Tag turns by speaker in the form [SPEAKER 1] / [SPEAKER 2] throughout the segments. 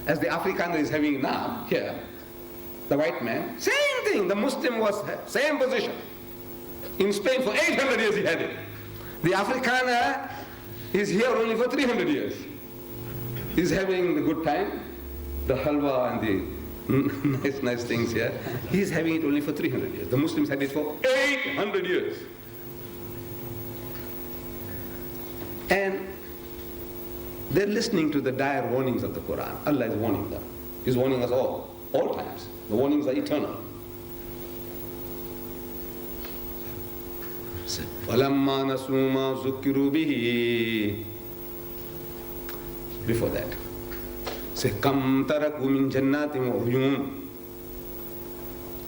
[SPEAKER 1] as the Afrikaner is having now, here, the white man, same thing, the Muslim was same position. In Spain for 800 years he had it. The Afrikaner is here only for 300 years. He's having a good time, the halwa and the nice things here. He's having it only for 300 years. The Muslims had it for 800 years. And they're listening to the dire warnings of the Quran. Allah is warning them. He's warning us all times. The warnings are eternal. فَلَمَّا نَسُوا مَا ذُكِّرُوا بِهِ. Before that, say, كَمْ تَرَكُوا مِنْ جَنَّاتٍ وَعُيُونٍ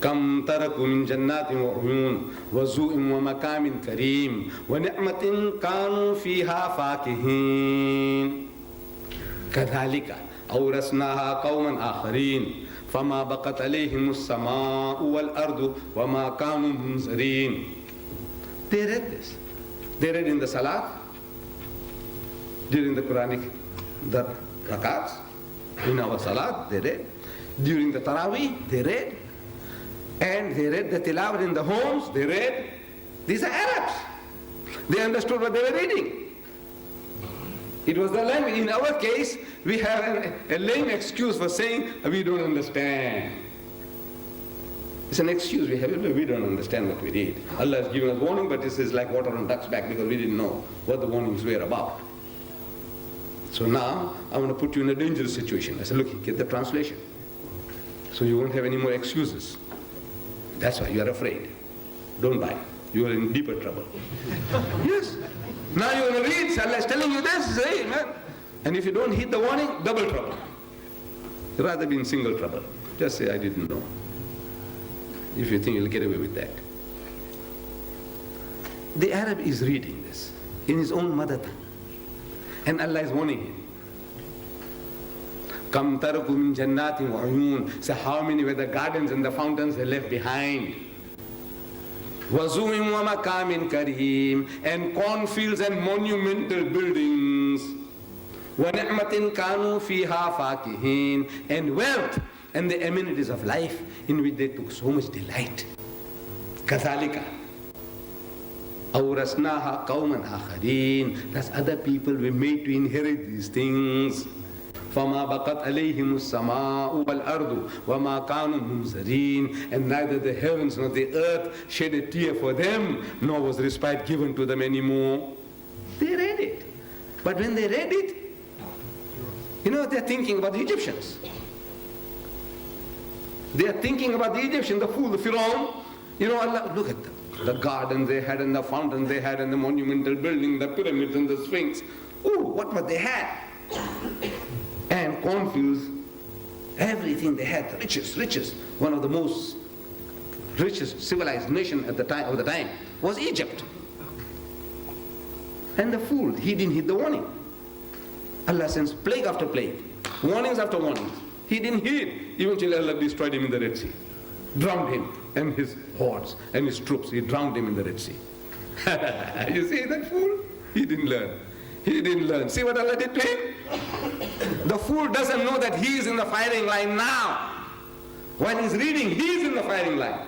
[SPEAKER 1] كَمْ تَرَكُوا مِنْ جَنَّاتٍ وَعُيُونٍ وَزُوءٍ وَمَقَامٍ كَرِيمٍ وَنِعْمَةٍ كَانُوا فِيهَا فَاكِهِينَ كَذَلِكَ أَوْرَثْنَاهَا قَوْمًا آخَرِينَ فَمَا بَقَتْ عَلَيْهِمُ السَّمَاءُ وَالْأَرْضُ وَمَا كَانُوا مُنْظَرِينَ. They read this. They read in the Salat, during the Quranic, the Rakats, in our Salat, they read. During the Taraweeh, they read. And they read the Tilawat in the homes, they read. These are Arabs. They understood what they were reading. It was the language. In our case, we have a lame excuse for saying we don't understand. It's an excuse we have. We don't understand what we read. Allah has given us warning, but this is like water on duck's back because we didn't know what the warnings were about. So now I want to put you in a dangerous situation. I said, look, get the translation. So you won't have any more excuses. That's why you are afraid. Don't buy. You are in deeper trouble. Yes. Now you want to read. Allah is telling you this. Say, man. And if you don't heed the warning, double trouble. Rather be in single trouble. Just say, I didn't know. If you think you'll get away with that. The Arab is reading this in his own mother tongue. And Allah is warning him. Kam taraku min jannatin wa uyun. So how many were the gardens and the fountains they left behind? Wazuim wa makamin kareem. And cornfields and monumental buildings. Wa ni'matin kanu fiha fakihin. And wealth and the amenities of life in which they took so much delight. Kathalika. Awrasnaha qawman akharin. That's other people we made to inherit these things. فَمَا بَقَتْ عَلَيْهِمُ السَّمَاءُ وَالْأَرْضُ وَمَا كَانُوا مُنْظَرِينَ. And neither the heavens nor the earth shed a tear for them, nor was respite given to them anymore. They read it. But when they read it, they're thinking about the Egyptians. They are thinking about the Egyptian, the fool, the Pharaoh. Allah, look at them. The gardens they had and the fountains they had and the monumental building, the pyramids and the sphinx. Oh, what they had. And cornfields, everything they had, the richest. One of the most richest civilized nation at the time was Egypt. And the fool, he didn't heed the warning. Allah sends plague after plague, warnings after warnings. He didn't heed. Eventually Allah destroyed him in the Red Sea. Drowned him and his hordes and his troops. He drowned him in the Red Sea. You see that fool? He didn't learn. He didn't learn. See what Allah did to him? The fool doesn't know that he is in the firing line now. When he's reading, he's in the firing line.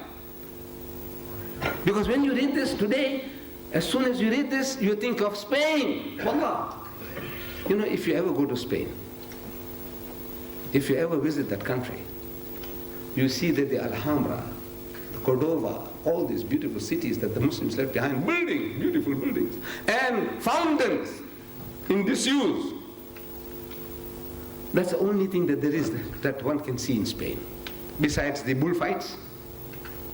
[SPEAKER 1] Because when you read this today, as soon as you read this, you think of Spain. Wallah. If you ever go to Spain, if you ever visit that country, you see that the Alhambra, the Cordova, all these beautiful cities that the Muslims left behind, beautiful buildings, and fountains in disuse. That's the only thing that there is that one can see in Spain. Besides the bullfights,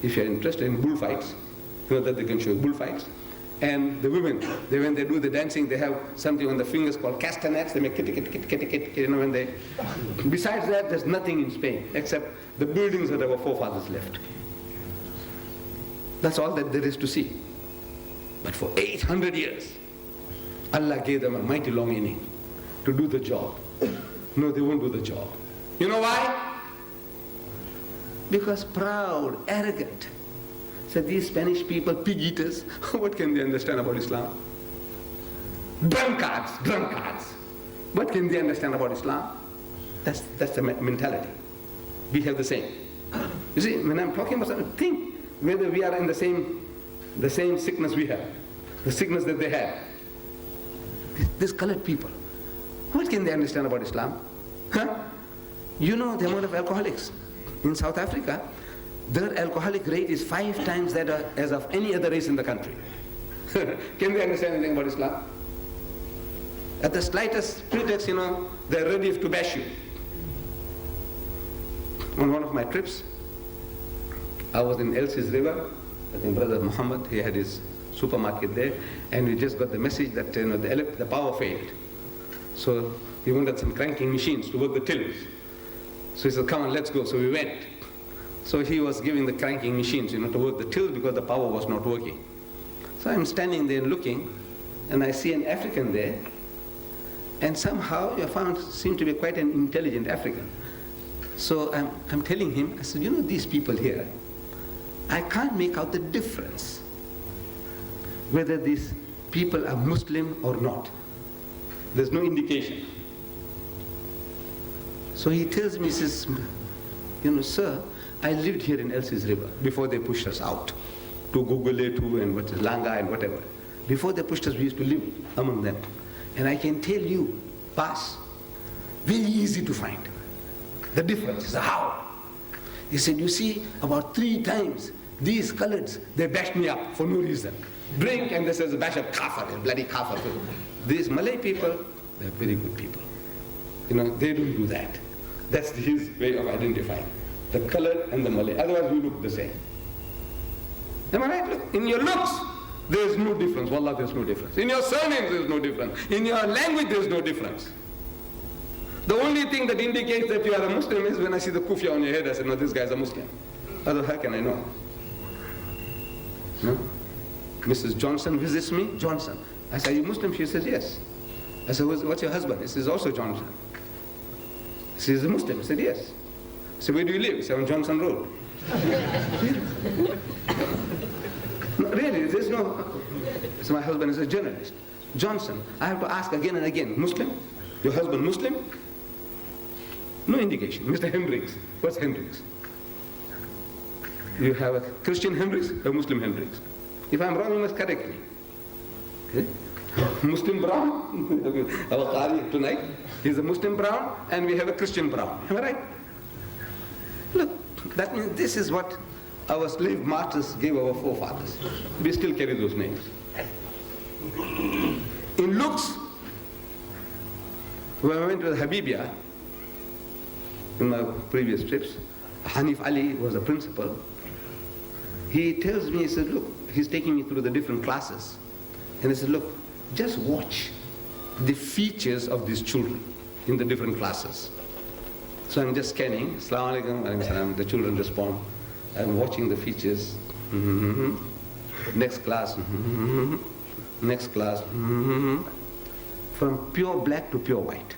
[SPEAKER 1] if you're interested in bullfights, that they can show you bullfights. And the women, when they do the dancing, they have something on the fingers called castanets. They make kit, when they... Besides that, there's nothing in Spain except the buildings that our forefathers left. That's all that there is to see. But for 800 years, Allah gave them a mighty long inning to do the job. No, they won't do the job. You know why? Because proud, arrogant. So these Spanish people, pig eaters, what can they understand about Islam? Drunkards. What can they understand about Islam? That's the mentality. We have the same. You see, when I'm talking about something, think whether we are in the same sickness we have, the sickness that they have. These colored people, what can they understand about Islam? Huh? You know the amount of alcoholics in South Africa. Their alcoholic rate is 5 times that as of any other race in the country. Can they understand anything about Islam? At the slightest pretext, they're ready to bash you. On one of my trips, I was in Elsie's River. I think Brother Muhammad, he had his supermarket there, and we just got the message that the power failed. So he wanted some cranking machines to work the tills. So he said, come on, let's go. So we went. So he was giving the cranking machines, to work the tills because the power was not working. So I'm standing there looking, and I see an African there, and somehow I seemed to be quite an intelligent African. So I'm telling him, I said, these people here, I can't make out the difference whether these people are Muslim or not. There's no indication. So he tells me, he says, sir, I lived here in Elsie's River before they pushed us out to Guguletu and Langa and whatever. Before they pushed us, we used to live among them. And I can tell you, Bas, very easy to find. The difference is how. He said, you see, about 3 times, these coloreds, they bashed me up for no reason. Drink, and this is a bash of kafir, bloody kafir. These Malay people, they're very good people. They don't do that. That's his way of identifying. The color and the Malay. Otherwise, we look the same. Am I right? Look, in your looks, there's no difference. Wallah, there's no difference. In your surnames, there's no difference. In your language, there's no difference. The only thing that indicates that you are a Muslim is when I see the kufiya on your head, I say, no, this guy's a Muslim. Otherwise, how can I know? No? Mrs. Johnson visits me, Johnson. I say, are you Muslim? She says, yes. I said, what's your husband? He says, also Johnson. She says, a Muslim. I said, yes. I said, where do you live? He said, on Johnson Road. No, really, there's no... So my husband is a journalist. Johnson. I have to ask again and again, Muslim? Your husband Muslim? No indication. Mr. Hendricks. What's Hendricks? You have a Christian Hendricks, a Muslim Hendricks. If I'm wrong, you must correct me. Okay? Muslim Brown, our Qari tonight, he's a Muslim Brown, and we have a Christian Brown. Am I right? Look, that means this is what our slave masters gave our forefathers. We still carry those names. In looks, when I went to the Habibia, in my previous trips, Hanif Ali was the principal. He tells me, he said, look, he's taking me through the different classes. And he said, look, just watch the features of these children in the different classes. So I'm just scanning, Assalamu alaikum, wa alaikum salam. The children respond. I'm watching the features. Next class. Next class. From pure black to pure white.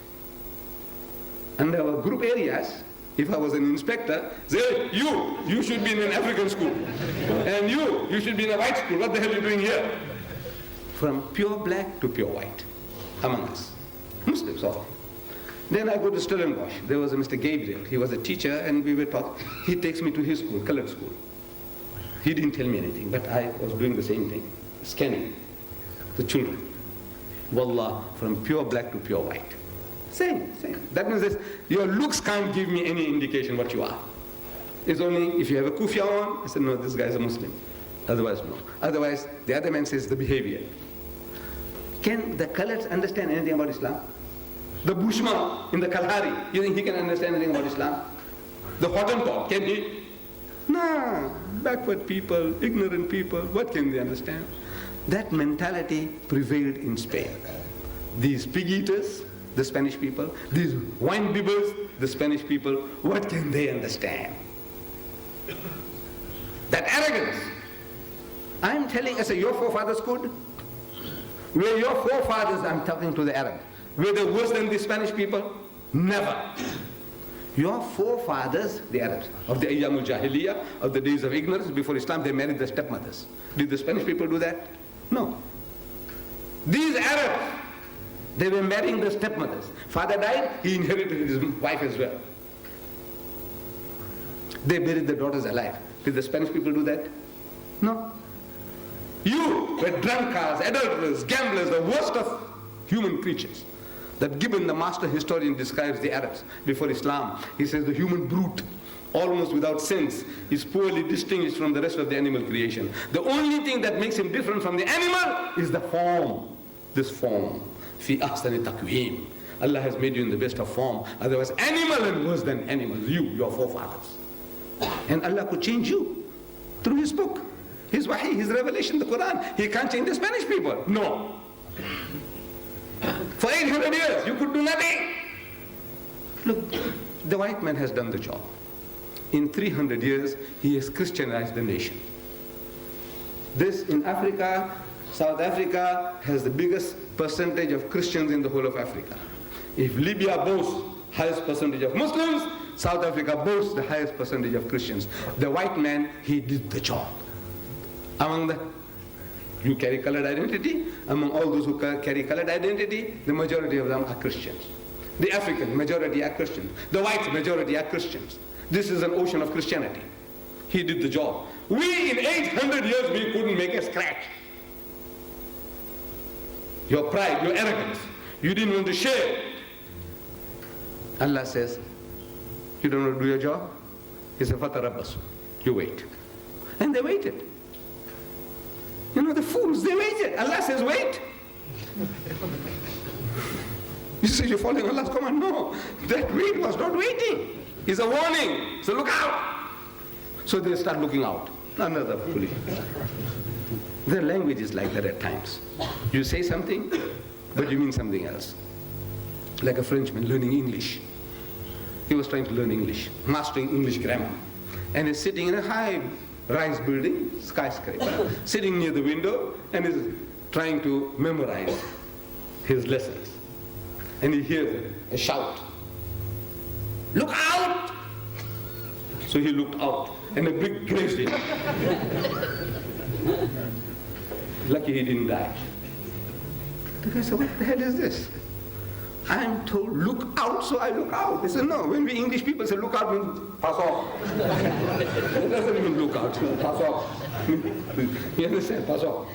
[SPEAKER 1] And our group areas, if I was an inspector, say, you should be in an African school. And you should be in a white school. What the hell are you doing here? From pure black to pure white among us. Muslims all. Then I go to Stellenbosch. There was a Mr. Gabriel. He was a teacher, and we were talking. He takes me to his school, colored school. He didn't tell me anything, but I was doing the same thing, scanning the children. Wallah, from pure black to pure white. Same. That means this, your looks can't give me any indication what you are. It's only if you have a kufiya on, I said, no, this guy is a Muslim. Otherwise, no. Otherwise, the other man says the behavior. Can the coloreds understand anything about Islam? The Bushman in the Kalahari, you think he can understand anything about Islam? The Hottentot, can he? No, backward people, ignorant people, what can they understand? That mentality prevailed in Spain. These pig eaters, the Spanish people, these wine bibbers, the Spanish people, what can they understand? That arrogance. I'm telling, I say, your forefathers could? Were your forefathers, I'm talking to the Arab, were they worse than the Spanish people? Never. Your forefathers, the Arabs, of the Ayyamul Jahiliyyah, of the days of ignorance before Islam, they married their stepmothers. Did the Spanish people do that? No. These Arabs, They were marrying their stepmothers. Father died, he inherited his wife as well. They buried their daughters alive. Did the Spanish people do that? No. You were drunkards, adulterers, gamblers, the worst of human creatures. That Gibbon, the master historian, describes the Arabs before Islam. He says the human brute, almost without sense, is poorly distinguished from the rest of the animal creation. The only thing that makes him different from the animal is the form. This form. Fi ahsani taqweem. Allah has made you in the best of form. Otherwise, animal and worse than animal. You, your forefathers. And Allah could change you through His book, His wahi, His revelation, the Quran. He can't change the Spanish people. No. For 800 years, you could do nothing. Look, the white man has done the job. In 300 years, he has Christianized the nation. This in Africa, South Africa has the biggest percentage of Christians in the whole of Africa. If Libya boasts highest percentage of Muslims, South Africa boasts the highest percentage of Christians. The white man, he did the job. You carry colored identity. Among all those who carry colored identity, the majority of them are Christians. The African majority are Christians. The white majority are Christians. This is an ocean of Christianity. He did the job. We, in 800 years, we couldn't make a scratch. Your pride, your arrogance, you didn't want to share. Allah says, you don't want to do your job? He said, fatarabbasu. You wait. And they waited. You know, the fools, they waited. Allah says, wait. You say you're following Allah's command. No, that wait was not waiting. It's a warning. So look out. So they start looking out. Another police. Their language is like that at times. You say something, but you mean something else. Like a Frenchman learning English. He was trying to learn English, mastering English grammar. And is sitting in a high-rise building, skyscraper, sitting near the window, and is trying to memorize his lessons. And he hears a shout. Look out! So he looked out, and a brick grazed him. Lucky he didn't die. The guy said, what the hell is this? I'm told, look out, so I look out. He said, no, when we English people say look out, means pass off. It doesn't mean look out, pass off. You understand? Pass off.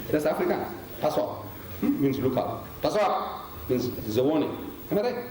[SPEAKER 1] That's African. Pass off. Means look out. Pass off means it's a warning. Am I right?